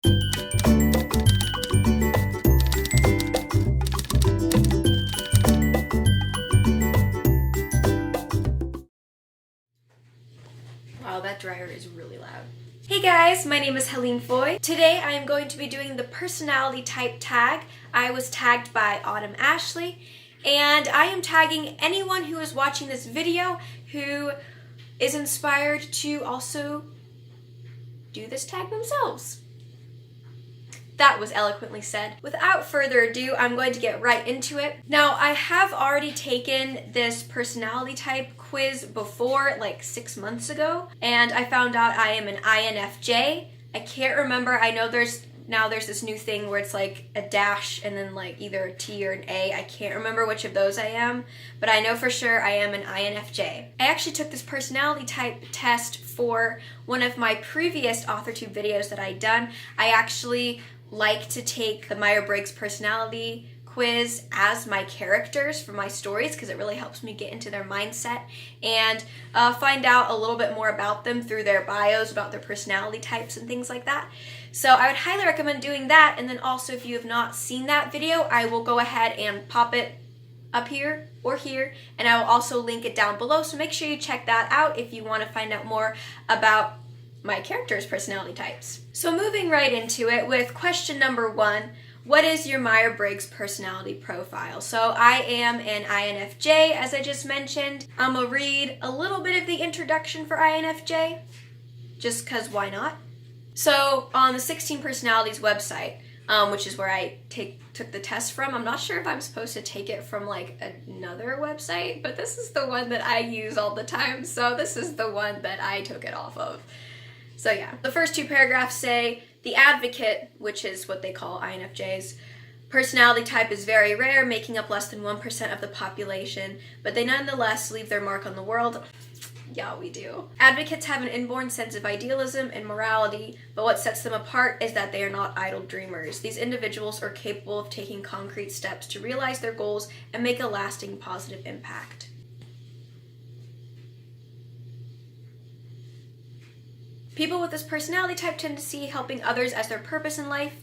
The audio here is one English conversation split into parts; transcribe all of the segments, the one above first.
Wow, that dryer is really loud. Hey guys, my name is Helene Foy. Today I am going to be doing the personality type tag. I was tagged by Autumn Ashley, and I am tagging anyone who is watching this video who is inspired to also do this tag themselves. That was eloquently said. Without further ado, I'm going to get right into it. Now, I have already taken this personality type quiz before, like 6 months ago, and I found out I am an INFJ. I can't remember. I know there's this new thing where it's like a dash and then like either a T or an A. I can't remember which of those I am, but I know for sure I am an INFJ. I actually took this personality type test for one of my previous Authortube videos that I'd done. I actually like to take the Myers Briggs personality quiz as my characters for my stories because it really helps me get into their mindset and find out a little bit more about them through their bios, about their personality types and things like that. So I would highly recommend doing that, and then also if you have not seen that video, I will go ahead and pop it up here or here, and I will also link it down below, so make sure you check that out if you want to find out more about my characters' personality types. So moving right into it with question number 1, what is your Myers Briggs personality profile? So I am an INFJ, as I just mentioned. I'm gonna read a little bit of the introduction for INFJ, just cause why not? So on the 16 Personalities website, which is where I took the test from. I'm not sure if I'm supposed to take it from like another website, but this is the one that I use all the time, so this is the one that I took it off of. So yeah, the first 2 paragraphs say, the advocate, which is what they call INFJs, personality type is very rare, making up less than 1% of the population, but they nonetheless leave their mark on the world. Yeah, we do. Advocates have an inborn sense of idealism and morality, but what sets them apart is that they are not idle dreamers. These individuals are capable of taking concrete steps to realize their goals and make a lasting positive impact. People with this personality type tend to see helping others as their purpose in life.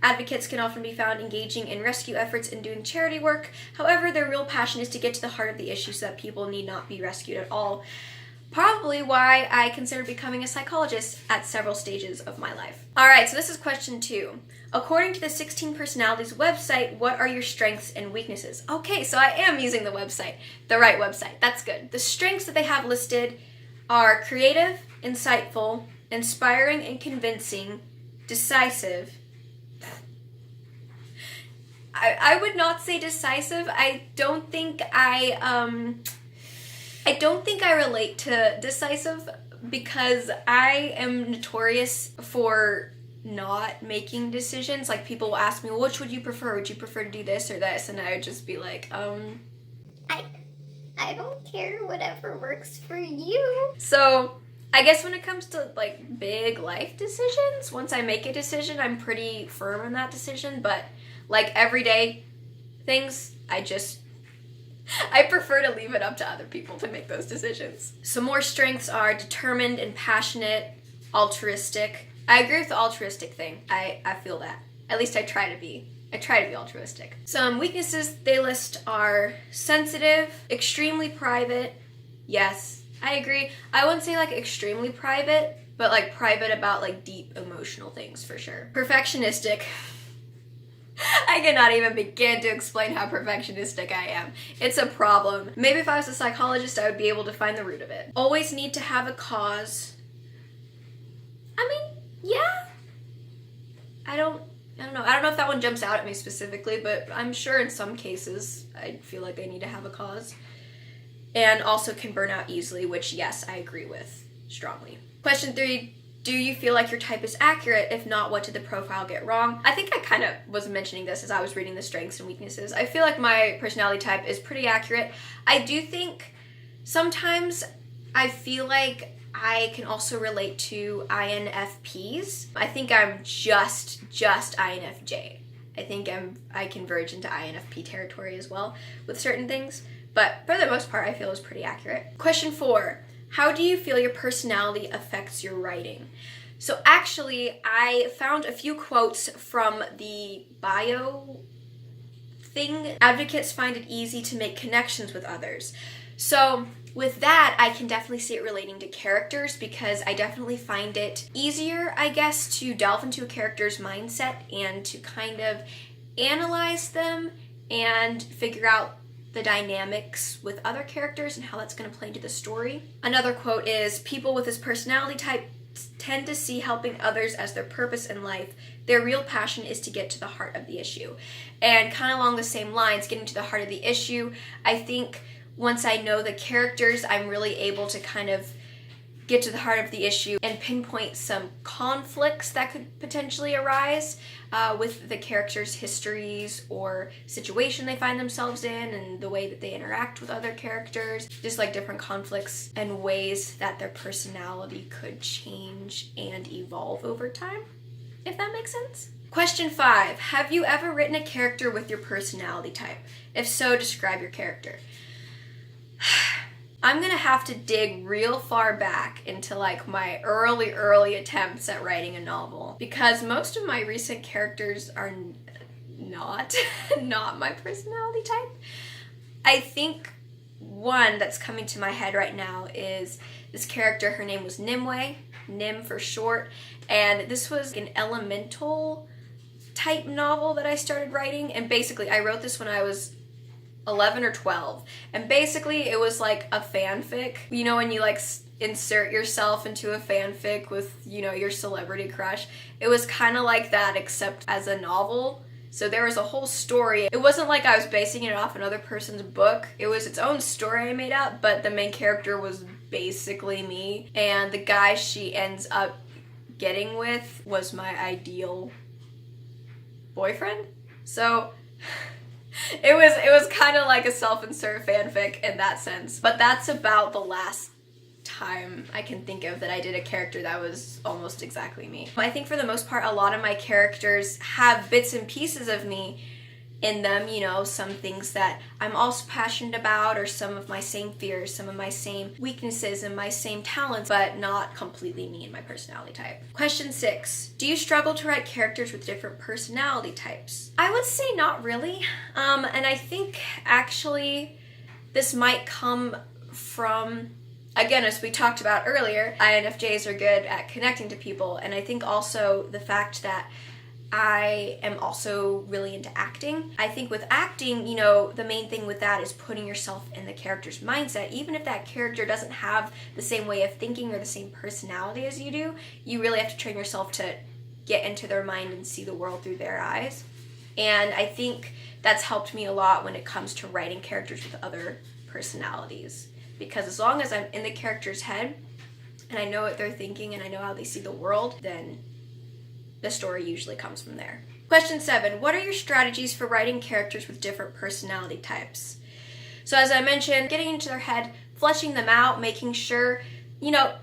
Advocates can often be found engaging in rescue efforts and doing charity work. However, their real passion is to get to the heart of the issue so that people need not be rescued at all. Probably why I considered becoming a psychologist at several stages of my life. Alright, so this is question 2. According to the 16 Personalities website, what are your strengths and weaknesses? Okay, so I am using the website, the right website. That's good. The strengths that they have listed are creative, insightful, inspiring and convincing, decisive. I would not say decisive. I don't think I relate to decisive because I am notorious for not making decisions. Like, people will ask me, well, which would you prefer? Would you prefer to do this or this? And I would just be like, I don't care, whatever works for you. So I guess when it comes to like big life decisions, once I make a decision, I'm pretty firm in that decision, but like everyday things, I prefer to leave it up to other people to make those decisions. Some more strengths are determined and passionate, altruistic. I agree with the altruistic thing. I feel that. At least I try to be. I try to be altruistic. Some weaknesses they list are sensitive, extremely private. Yes, I agree. I wouldn't say like extremely private, but like private about like deep emotional things for sure. Perfectionistic. I cannot even begin to explain how perfectionistic I am. It's a problem. Maybe if I was a psychologist, I would be able to find the root of it. Always need to have a cause. I mean, yeah. I don't know. I don't know if that one jumps out at me specifically, but I'm sure in some cases I feel like I need to have a cause. And also can burn out easily, which yes, I agree with strongly. Question 3. Do you feel like your type is accurate? If not, what did the profile get wrong? I think I kind of was mentioning this as I was reading the strengths and weaknesses. I feel like my personality type is pretty accurate. I do think sometimes I feel like I can also relate to INFPs. I think I'm just INFJ. I think I converge into INFP territory as well with certain things, but for the most part I feel is pretty accurate. Question 4. How do you feel your personality affects your writing? So actually, I found a few quotes from the bio thing. Advocates find it easy to make connections with others. So with that, I can definitely see it relating to characters, because I definitely find it easier, I guess, to delve into a character's mindset and to kind of analyze them and figure out the dynamics with other characters and how that's going to play into the story. Another quote is, people with this personality type tend to see helping others as their purpose in life. Their real passion is to get to the heart of the issue. And kind of along the same lines, getting to the heart of the issue, I think once I know the characters, I'm really able to kind of get to the heart of the issue and pinpoint some conflicts that could potentially arise with the characters' histories or situation they find themselves in and the way that they interact with other characters. Just like different conflicts and ways that their personality could change and evolve over time, if that makes sense. Question 5. Have you ever written a character with your personality type? If so, describe your character. I'm gonna have to dig real far back into like my early attempts at writing a novel, because most of my recent characters are not my personality type. I think one that's coming to my head right now is this character. Her name was Nimue, Nim for short, and this was an elemental type novel that I started writing, and basically I wrote this when I was 11 or 12, and basically it was like a fanfic. You know, when you like insert yourself into a fanfic with, you know, your celebrity crush, it was kind of like that, except as a novel. So there was a whole story. It wasn't like I was basing it off another person's book. It was its own story I made up, but the main character was basically me, and the guy she ends up getting with was my ideal boyfriend. So it was kind of like a self-insert fanfic in that sense. But that's about the last time I can think of that I did a character that was almost exactly me. I think for the most part, a lot of my characters have bits and pieces of me in them, you know, some things that I'm also passionate about, or some of my same fears, some of my same weaknesses and my same talents, but not completely me and my personality type. Question 6. Do you struggle to write characters with different personality types? I would say not really. And I think actually this might come from, again, as we talked about earlier, INFJs are good at connecting to people, and I think also the fact that I am also really into acting. I think with acting, you know, the main thing with that is putting yourself in the character's mindset. Even if that character doesn't have the same way of thinking or the same personality as you do, you really have to train yourself to get into their mind and see the world through their eyes. And I think that's helped me a lot when it comes to writing characters with other personalities. Because as long as I'm in the character's head and I know what they're thinking and I know how they see the world, then the story usually comes from there. Question 7. What are your strategies for writing characters with different personality types? So as I mentioned, getting into their head, fleshing them out, making sure, you know,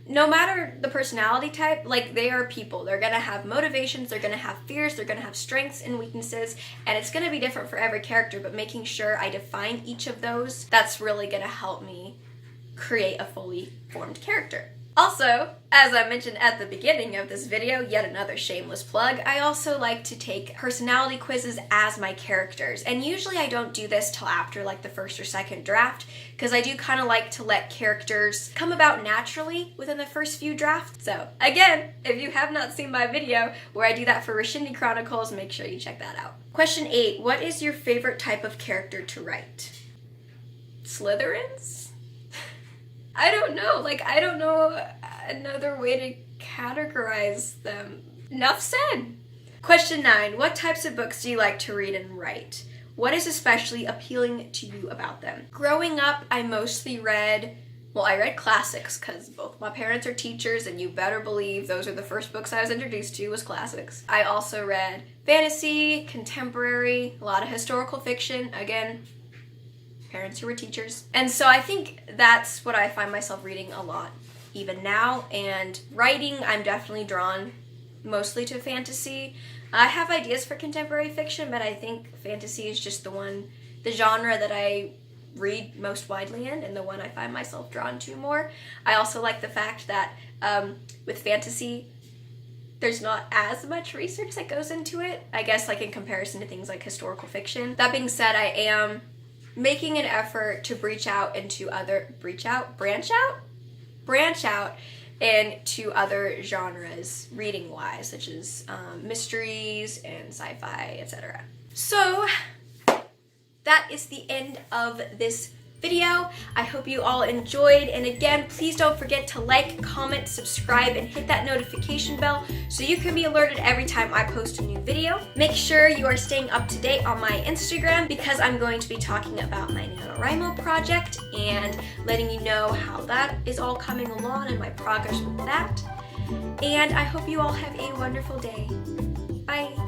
no matter the personality type, like, they are people. They're gonna have motivations, they're gonna have fears, they're gonna have strengths and weaknesses, and it's gonna be different for every character, but making sure I define each of those, that's really gonna help me create a fully formed character. Also, as I mentioned at the beginning of this video, yet another shameless plug, I also like to take personality quizzes as my characters. And usually I don't do this till after like the first or second draft, because I do kind of like to let characters come about naturally within the first few drafts. So again, if you have not seen my video where I do that for Rashindi Chronicles, make sure you check that out. Question 8, what is your favorite type of character to write? Slytherins? I don't know, I don't know another way to categorize them. Enough said. Question 9, what types of books do you like to read and write? What is especially appealing to you about them? Growing up, I mostly read, I read classics because both my parents are teachers, and you better believe those are the first books I was introduced to was classics. I also read fantasy, contemporary, a lot of historical fiction, again, parents who were teachers. And so I think that's what I find myself reading a lot even now. And writing, I'm definitely drawn mostly to fantasy. I have ideas for contemporary fiction, but I think fantasy is just the genre that I read most widely in and the one I find myself drawn to more. I also like the fact that with fantasy, there's not as much research that goes into it, I guess, like in comparison to things like historical fiction. That being said, I am making an effort to branch out into other genres reading wise, such as mysteries and sci-fi, etc. So that is the end of this video. I hope you all enjoyed, and again, please don't forget to like, comment, subscribe, and hit that notification bell so you can be alerted every time I post a new video. Make sure you are staying up to date on my Instagram because I'm going to be talking about my NaNoWriMo project and letting you know how that is all coming along and my progress with that. And I hope you all have a wonderful day. Bye!